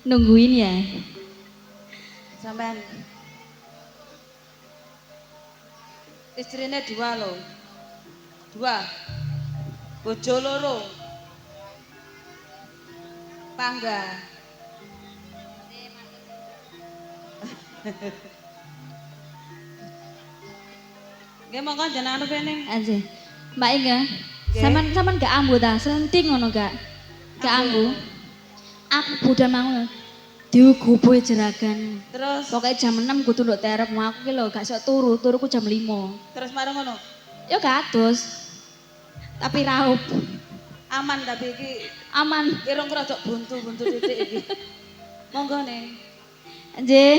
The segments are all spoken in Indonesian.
Nungguin ya. Sampean istrine dua loh. Dua. Bojo loro. Pangga. Nggih monggo jenengan kene. Aja. Mbak Inga, Nggih. sampean gak ambu ta? Selenting ngono gak? Gak ambu. Aku budal mangun. Diuguboe jeragan. Terus Pokoknya jam 6 kudu nduk terepmu aku ki lho gak sok turu, turuku jam 5. terus marang ngono. Yo gak adus. Tapi raup. Aman tapi iki Aman. kira-kira rada buntu-buntu titik iki. Monggo nih. Nggih.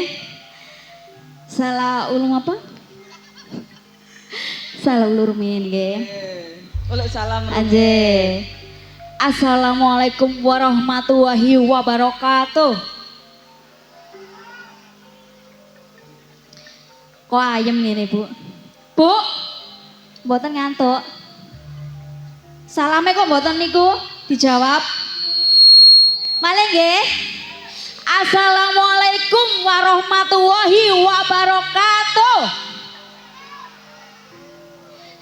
Salah ulum apa? Salah ulur min nggih. Oleh salam. Nggih. Assalamualaikum warahmatullahi wabarakatuh. Kok ayem ngene, Bu? Bu. Mboten ngantuk. Salame kok mboten niku dijawab. Malih nggih. Assalamualaikum warahmatullahi wabarakatuh.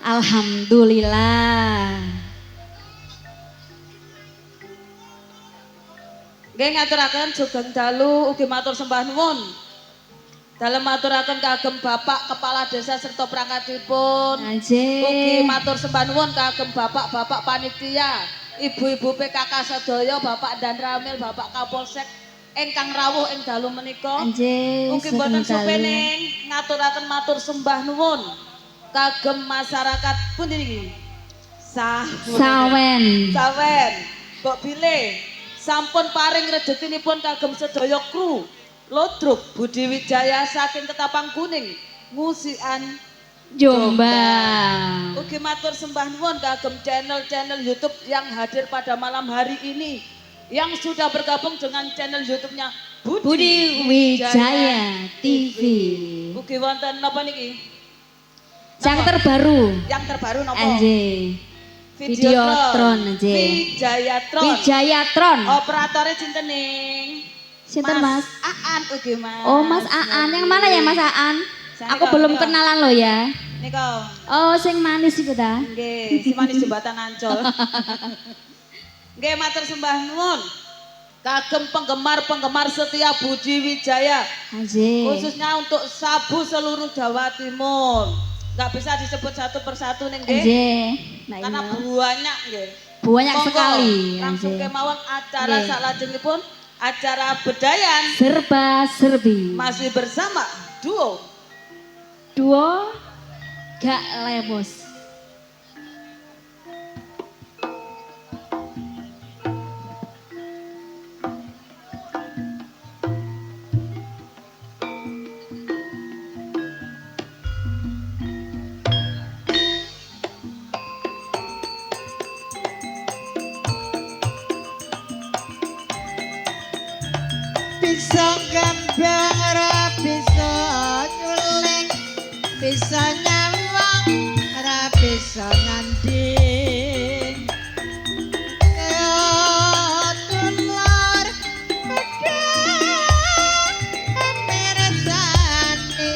Alhamdulillah. Nggih ngaturaken sugeng dalu ugi matur sembah nuwun. Dalem maturaken kagem Bapak Kepala Desa serta perangkatipun. Nggih. Ugi matur sembah nuwun kagem Bapak-bapak panitia, Ibu-ibu PKK sedaya, Bapak Dan Ramil, Bapak Kapolsek ingkang rawuh ing dalu menika. Nggih. Ugi boten supening ngaturaken matur sembah nuwun kagem masyarakat pundi niki? Sawen. Sawen, Mbok Bile, sampun paring rejekinipun kagem sedaya kru Lodruk Budi Wijaya saking Ketapang Kuning, Ngusian Jombang. Ugi matur sembah nuwun kagem channel-channel YouTube yang hadir pada malam hari ini, yang sudah bergabung dengan channel YouTube-nya Budi Wijaya TV. Ugi wonten napa niki? Yang terbaru. Yang terbaru napa? Anjir. Videotron anjir. Wijayatron. Wijayatron. Operatornya sinten ning? Sinten Mas? Aan ugi Mas. Oh Mas Aan, yang mana ya Mas Aan? Sana Aku kok, belum nika. kenalan lo ya. Nika. Oh sing manis iku ta. Nggih, si manis jembatan Ancol. Nggih matur sembah nuwun kagem penggemar-penggemar setia Budi Wijaya, Anjir. khususnya untuk sabu seluruh Jawa Timur. Nggak bisa disebut satu persatu nih nggih. Anjir. Nah, Karena ini. banyak nggih. Banyak Monggo, sekali. langsung Anjir. kemawon acara Nggih. salajengipun acara bedayan Serba serbi. masih bersama duo Duo gak lemos. Bisa gambang ora bisa nyuling, bisa nyawang ora bisa nyanding. Tulur pedang mirsani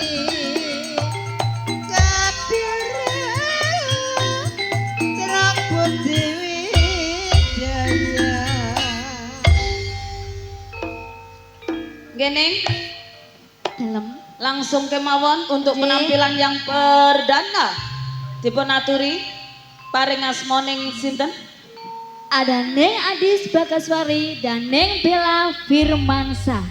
kabirang Trok Budi Wijaya. nggih Ning. Dalam. Langsung kemawon untuk Nggih. penampilan yang perdana dipun aturi paring asmoning sinten? Ada Neng Adis Bagaswari dan Neng Bella Firmansyah.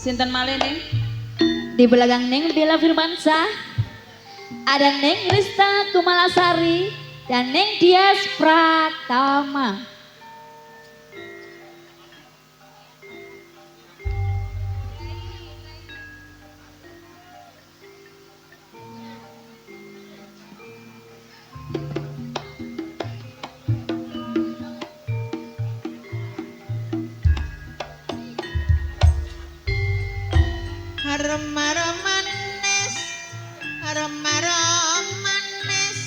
Sinten malih Ning? Di belakang Neng Bella Firmansyah ada Neng Rista Kumalasari dan Neng Dias Pratama. Aroma manis, aroma manis,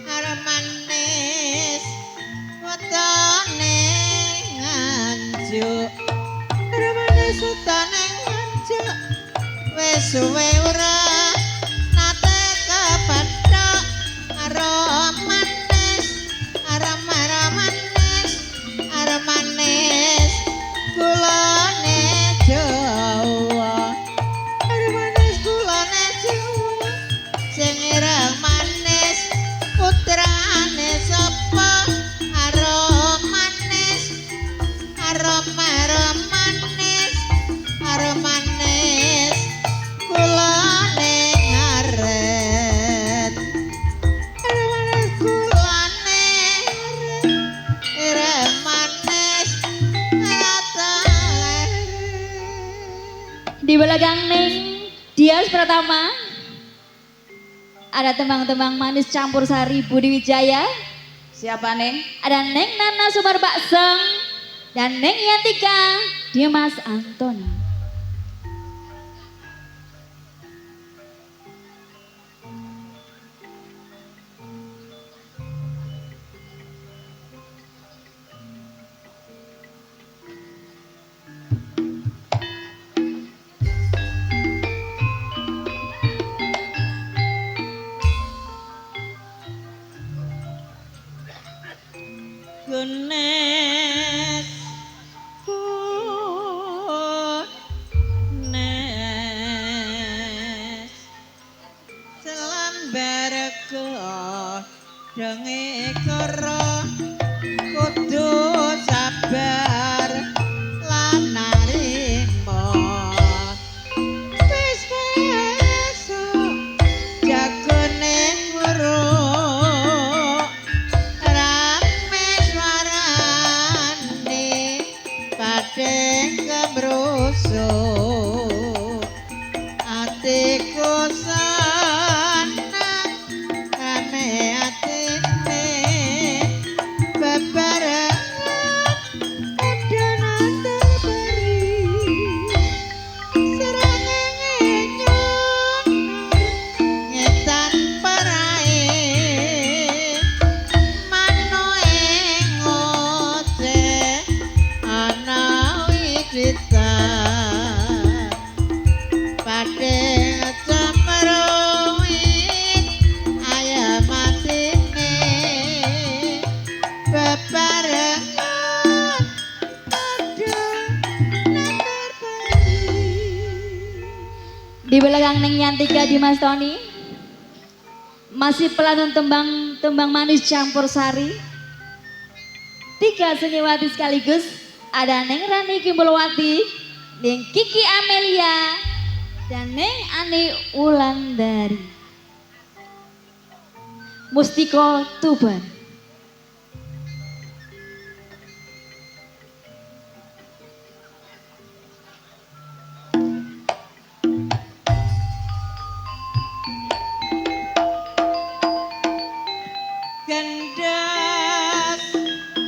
aroma manis, wetone nganjuk, aroma manis wetone nganjuk, wes suwe ora nate kepethuk, aroma manis, aroma manis, aroma manis, kulone Jawa. Sing ireng manis putrane sapa arom manis kulane ngaret arom manis kulane ireng manis atale. Di belakang Neng Dias Pratama ada tembang-tembang manis campur sari Budi Wijaya, Siapa Ning? ada Neng Nana Sumar Bakseng dan Neng Yantika Dimas Antoni. Gunes selambarku dengi karo kudu sabar lan narima wis esuk jagone nguruk rame suarane padhe kebrusuk atiku seneng rame atine bebarengan edanan terberi serange nyun ngetan parae manoe ngoceh ana wiwitan padhe cemruit ayam matine bebarengan ada nantar peri. Di belakang Neng Yantika Dimas Tony masih pelantun tembang manis campur sari. 3 seniwati sekaligus ada Neng Rani Kimbulwati, Neng Kiki Amelia, dan Neng Ani Wulandari. Mustiko Tuban. Gendas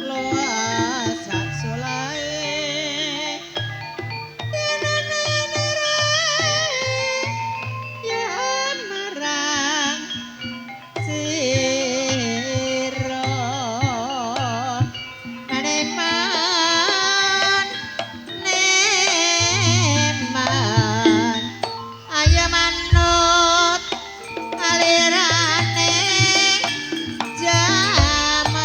loas sak solae ya marang sira maneman neman ayo manut alirane jaman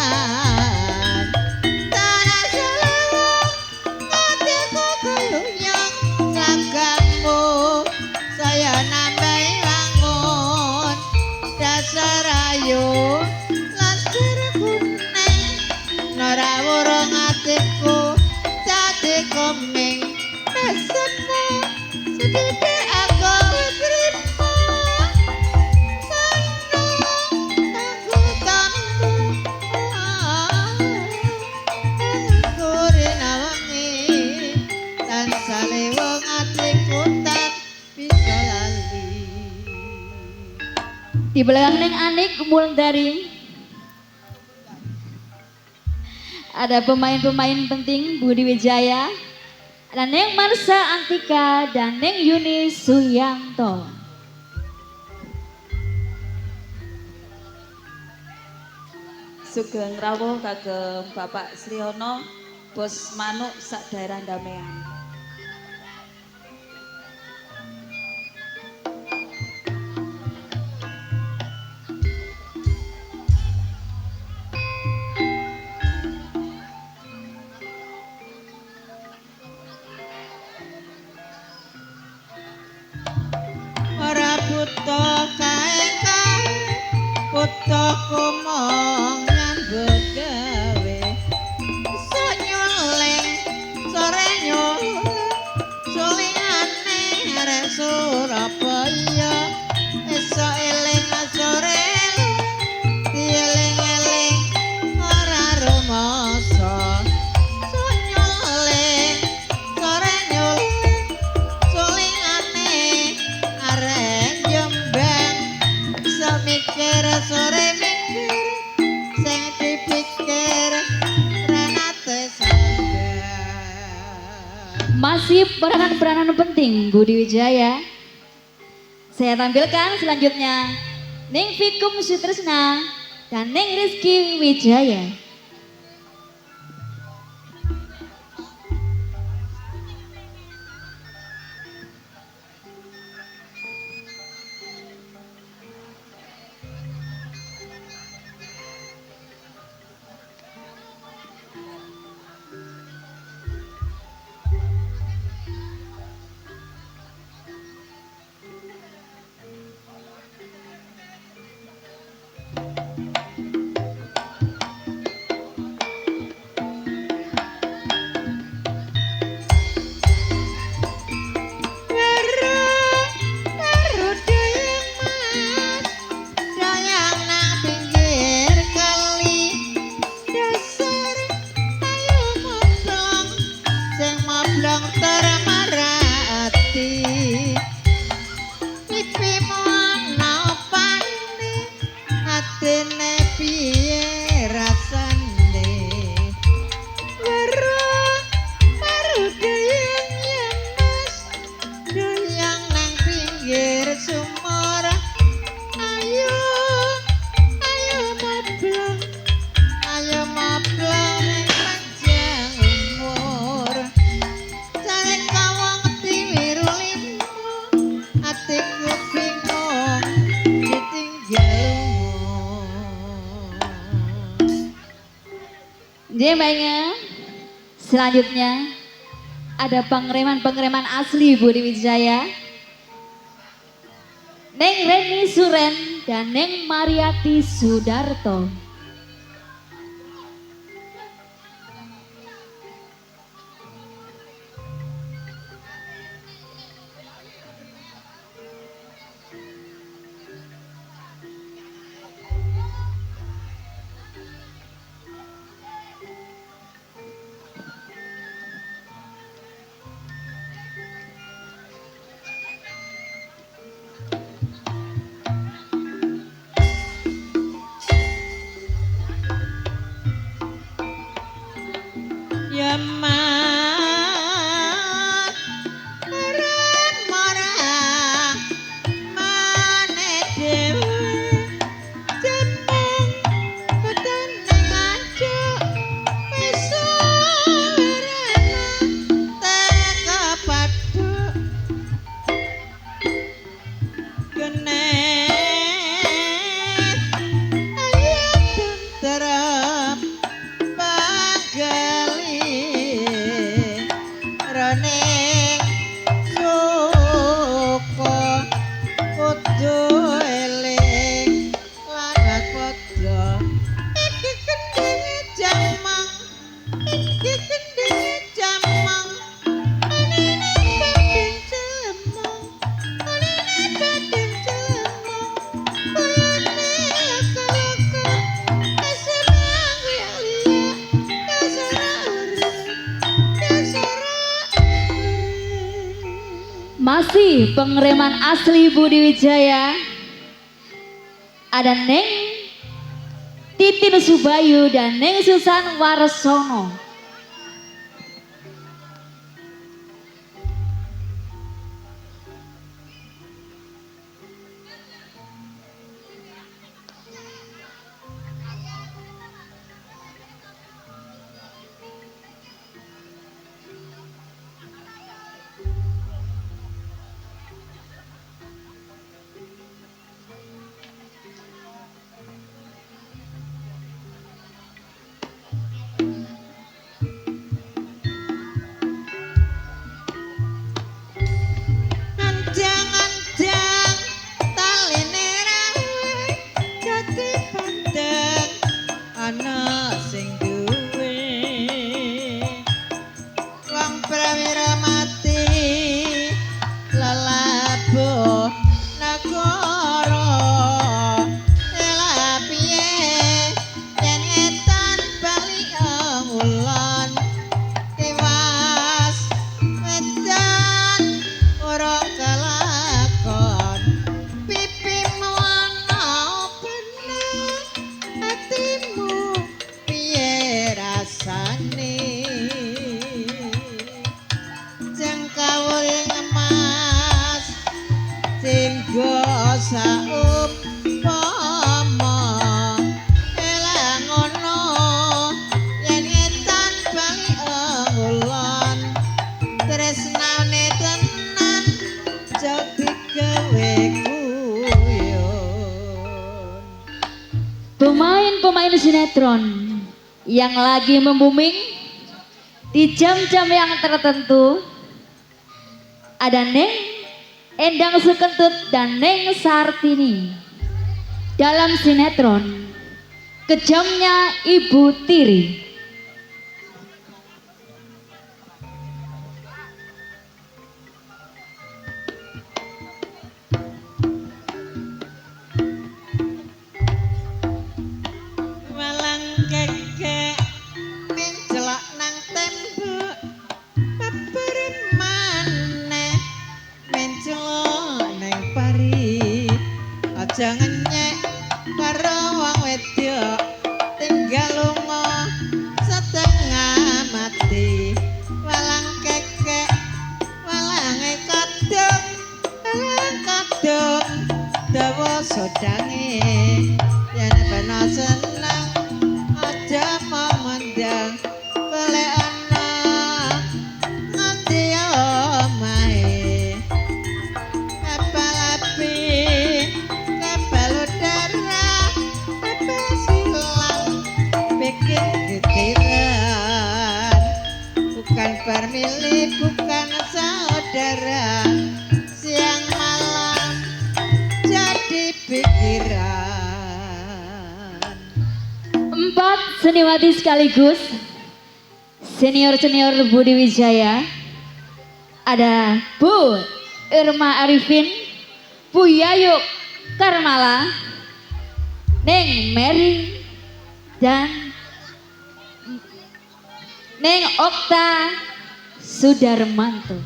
belakang Neng Anik Wulandari ada pemain-pemain penting Budi Wijaya, ada Neng Marsha Antika dan Neng Yuni Suyanto. Sugeng rawuh kagem Bapak Sriono, Bos Manuk sak daerah Damean. ora buta kae buta kumong nyambut gawe sonyoleng sore nyoleng sulingane arek Surabaya esok eling sore dieling-eling ora rumasa sonyoleng sore nyoleng sulingane arek Jombang semikir sore mikir sing dipikir Renate Sandang. Masih peranan-peranan penting Budi Wijaya. Saya tampilkan selanjutnya Neng Fikum Sutresna dan Neng Rizky Wijaya. Dia mainnya selanjutnya ada pengereman asli Budi Wijaya, Neng Reni Suren dan Neng Mariati Sudarto. Yaman ren marang mane dewe jembung betene ngancuk esurena teka paduk genet ayo tentrem panggali roning suka kudu eling langat padha iki kendenge jamang iki kendenge jamang anene batin cemong anene batin cemong bayane kalaka eserang liya Masih pengereman asli Budi Wijaya, ada Neng Titin Subayu dan Neng Susan Warsono. Anjang-anjang taline rawe dadi bandeng ana sing duwe wong prawira mati lelabuh nagara ela piye yen etan bali wulan tewas wedan ora kelakon pipimu ana bener atimu piye rasane jengkawul ngemas singgo saumpama ela ngono yen etan bali wulan tresnane tenan jadi gawe guyon. Pemain-pemain sinetron yang lagi membuming di jam-jam yang tertentu ada Neng Endang Sukentut dan Neng Sartini dalam sinetron Kejamnya Ibu Tiri. Walang kekek mencelak nang tembok babar maneh mencelok nang pari aja ngenyek karo wong wedok tinggal lunga setengah mati walang kekek walange kadung dawa sodange yen bana seneng aja memandang golek ana nganti omahe kapal api kapal udara kapal silang bikin getiran bukan permilik bukan saudara siang malam jadi pikiran. 4 seniwati sekaligus senior-senior Budi Wijaya. Ada Bu Irma Arifin, Bu Yayu Karmala, Neng Mary dan Neng Okta Sudarmanto.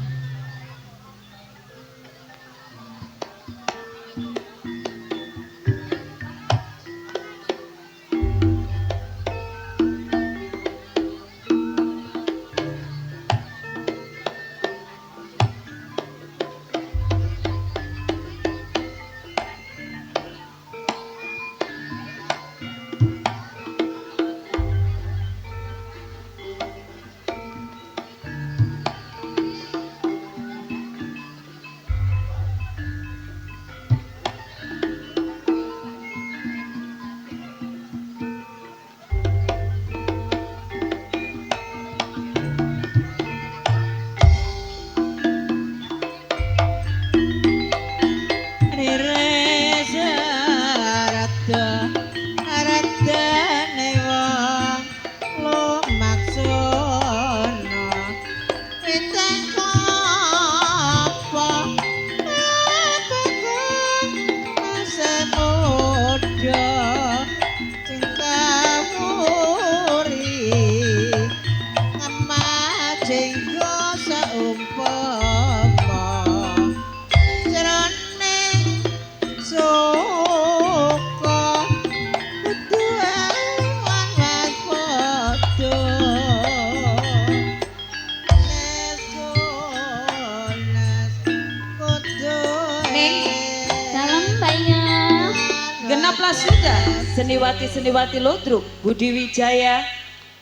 seniwati-seniwati Ludruk Budi Wijaya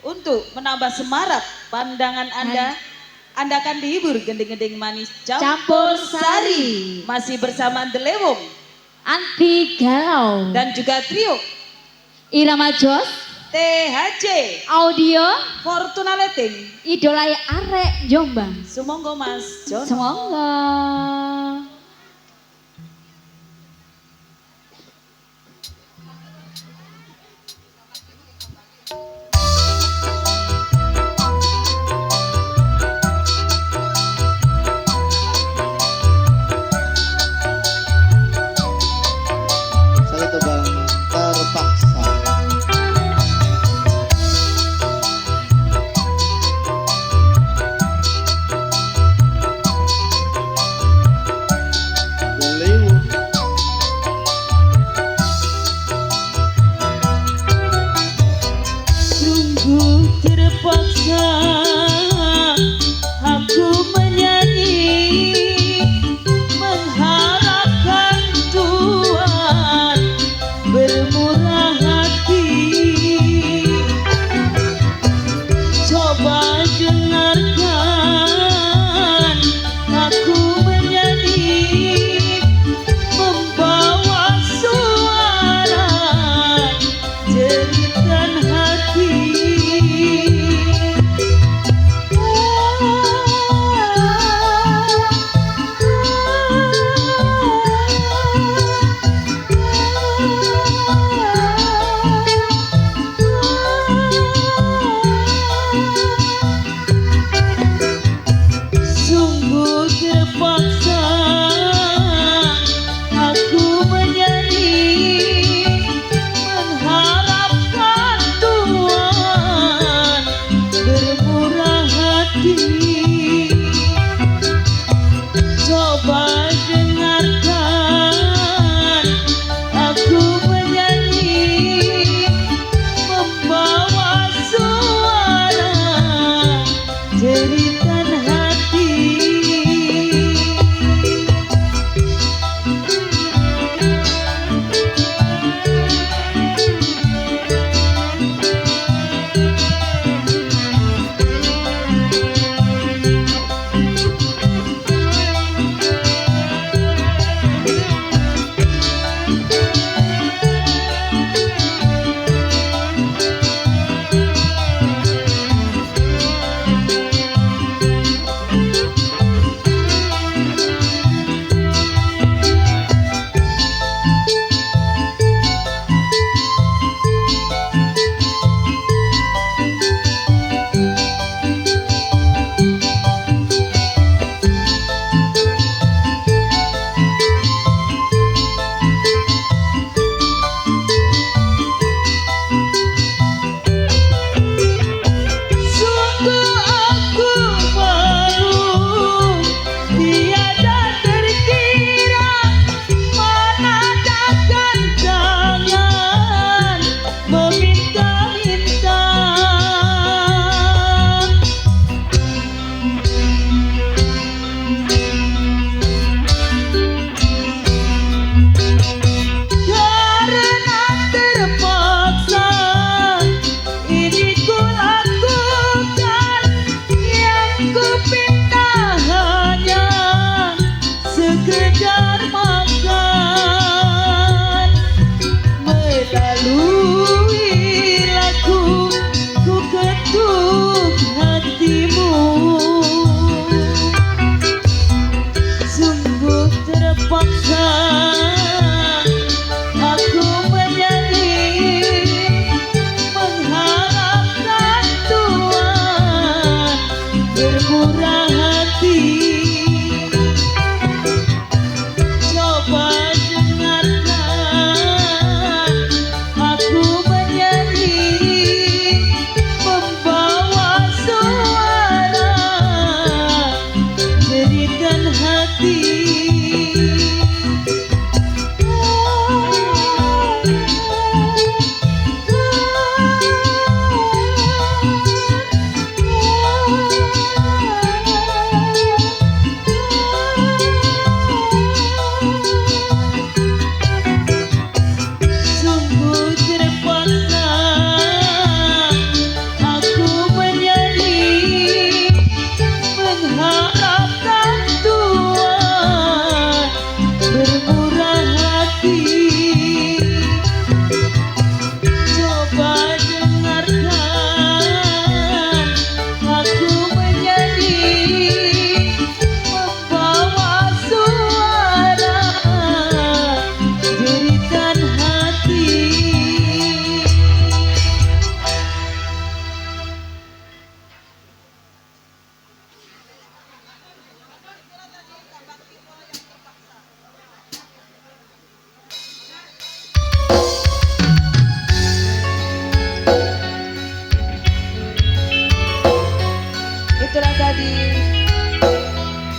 untuk menambah semarak pandangan Anda. Anda akan dihibur gending-gending manis Campur Sari. Masih bersama Delewong Anti Galau. dan juga trio Irama Jos. THJ Audio. Fortuna Leting. Idolai Arek Jombang. Sumonggo Mas John. Semoga. Saya tebang terpaksa. Delewung. Sungguh terpaksa aku menyanyi mengharapkan Tuhan bermurah hati. Coba dengarkan aku menyanyi membawa suara jeritan hati. Sungguh terpaksa aku menyanyi mengharapkan Tuhan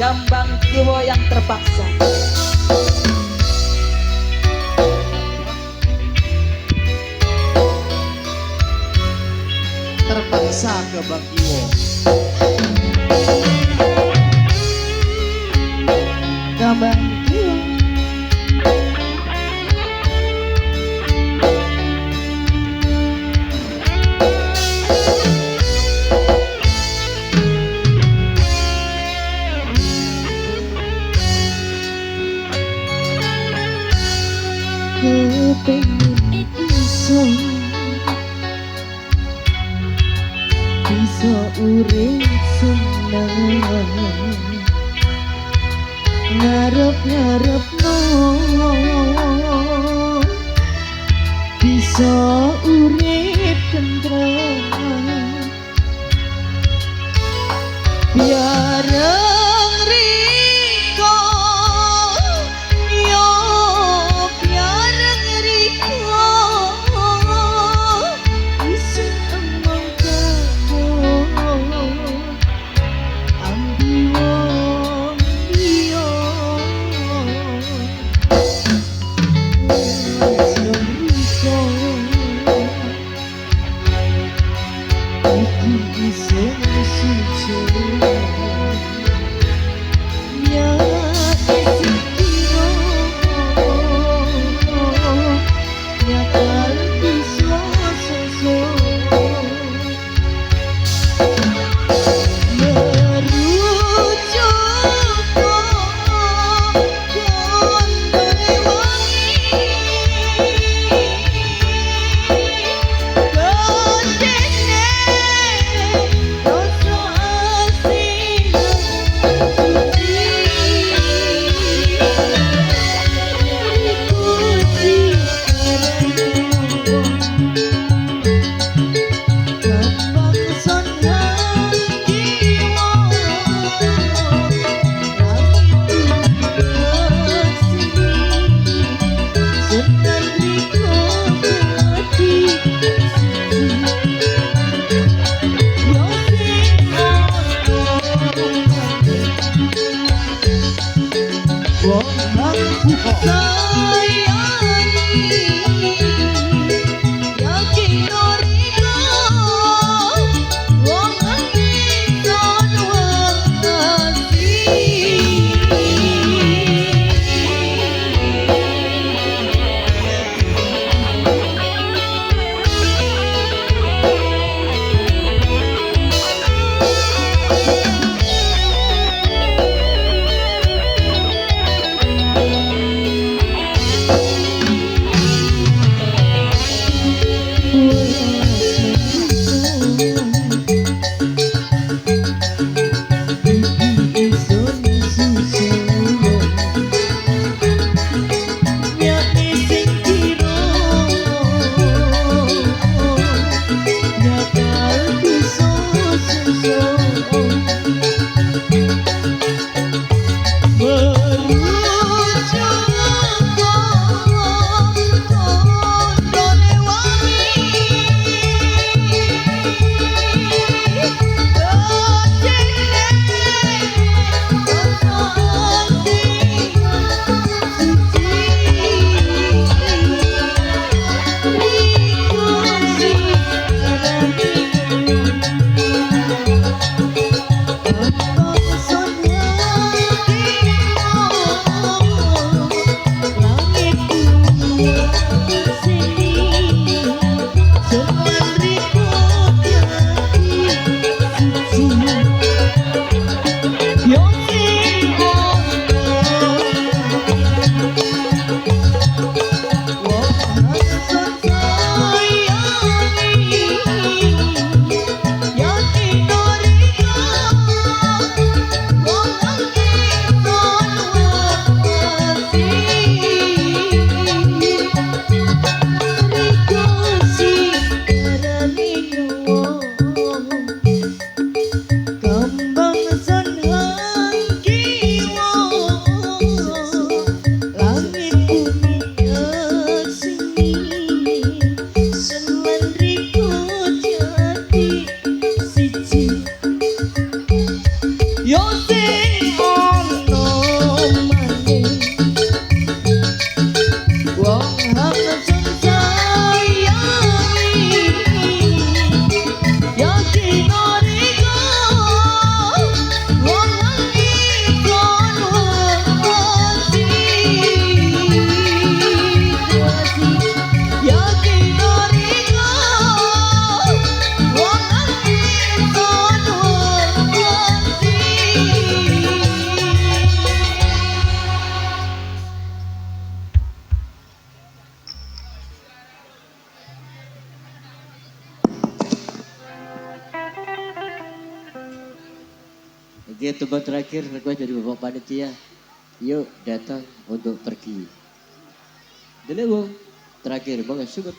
Gambang Kiwo yang terpaksa. Terpaksa ke Bang Iwo. Gambang Kiwo Kepengin bisa urip seneng ngarep-ngarepno bisa urip tentrem biareng riko yo biareng riko isin emang kamu ambiwo iyo Oke, tugas terakhir request dari Bapak Panitia. Yuk datang untuk pergi. Dulu terakhir Bang Syukur.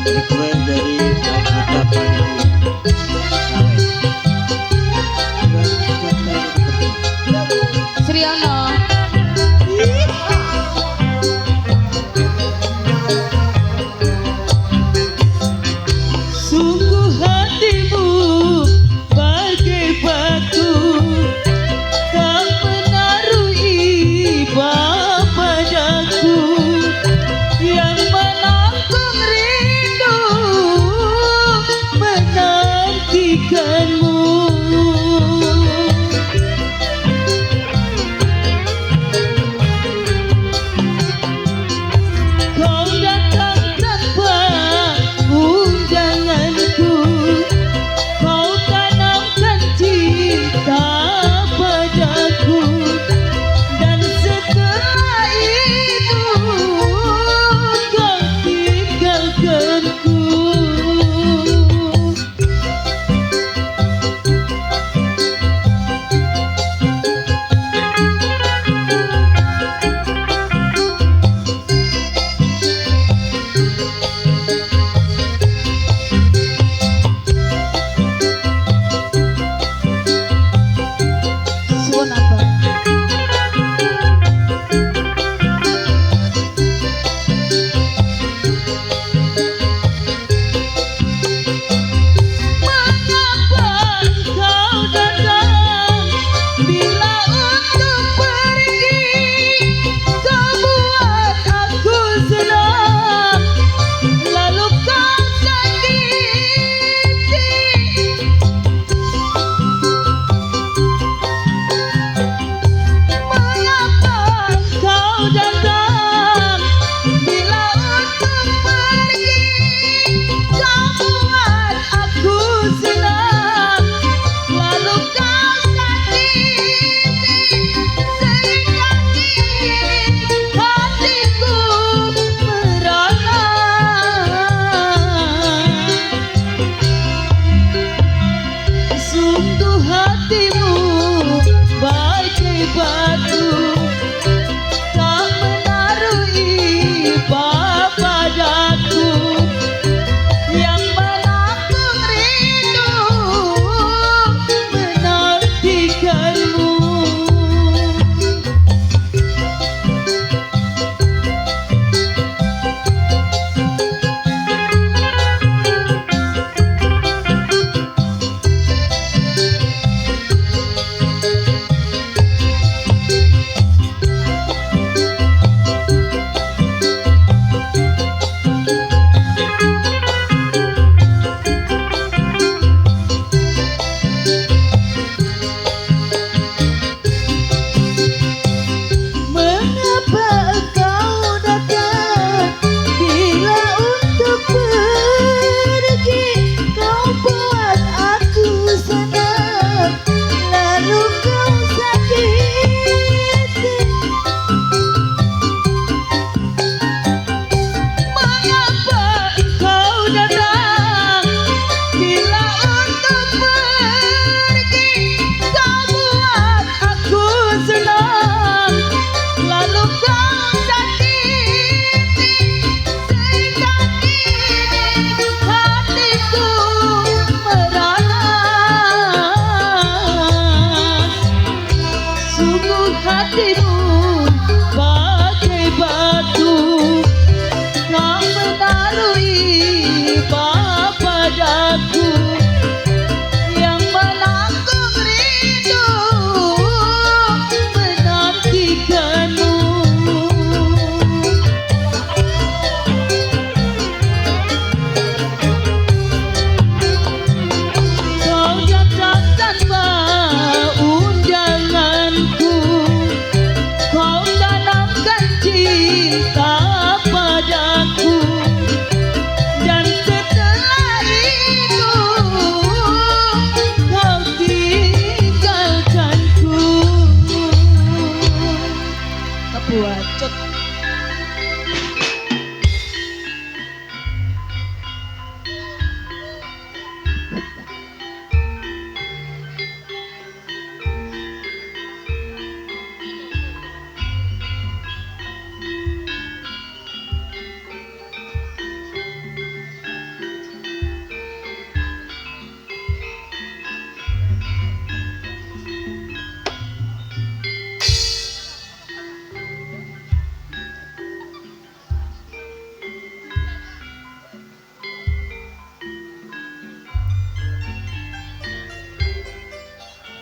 Request dari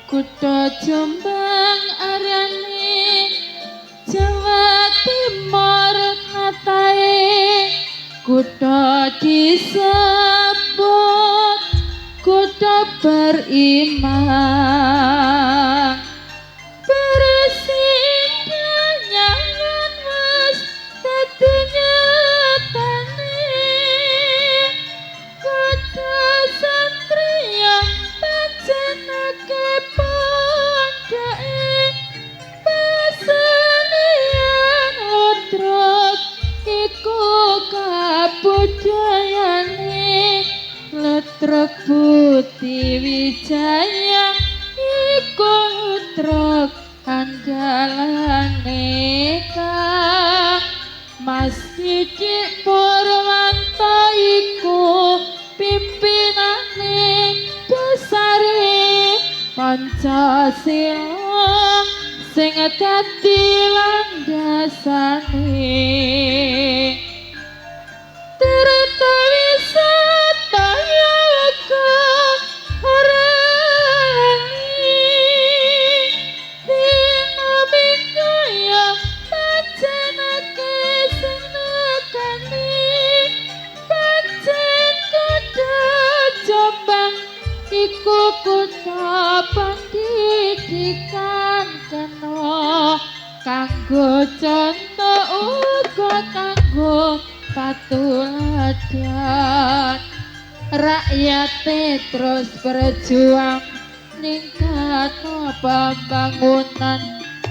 Kutha Jombang arane Jawa Timur katae kutha disebut kutha beriman bersihnya mas tatunya tane kutha satria panjenake pondake pasenian utruk iku kabudayane Letruk Putih Wijaya iku truk andalane kang Mas Didik Purwanto iku pimpinane besare Pancasila sing dadi landasane Tirta wisata yoga harani Dina bingkaya panjenake senekani Pancen kutha Jombang iku kutha pendidikan kena kanggo contoh uga kanggo patuladan rakyate terus berjuang ningkatno pembangunan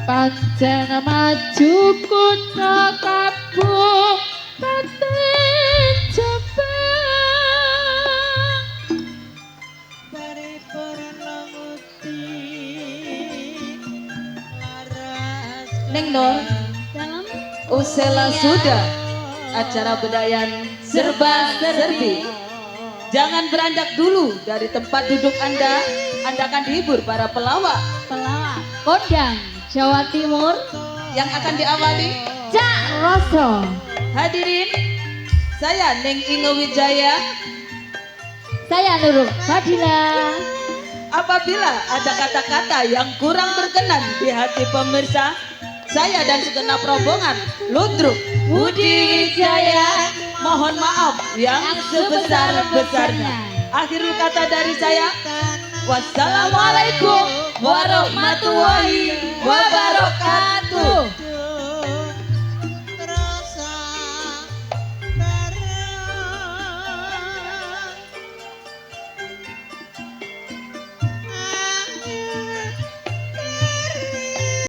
pancen maju kutha Kabupaten Jombang Paripurna mukti laras Neng Nur, dalam usela sudah acara bedayan serba-serbi. Jangan beranjak dulu dari tempat duduk Anda akan dihibur para pelawak pelawak kondang Jawa Timur yang akan diawali. Cak Roso Hadirin, saya Neng Inge Wijaya. saya Nurul Fadila. Apabila ada kata-kata yang kurang berkenan di hati pemirsa, saya dan segenap rombongan Ludruk Budi Wijaya mohon maaf yang sebesar-besarnya. Akhirul kata dari saya, wassalamualaikum warahmatullahi wabarakatuh.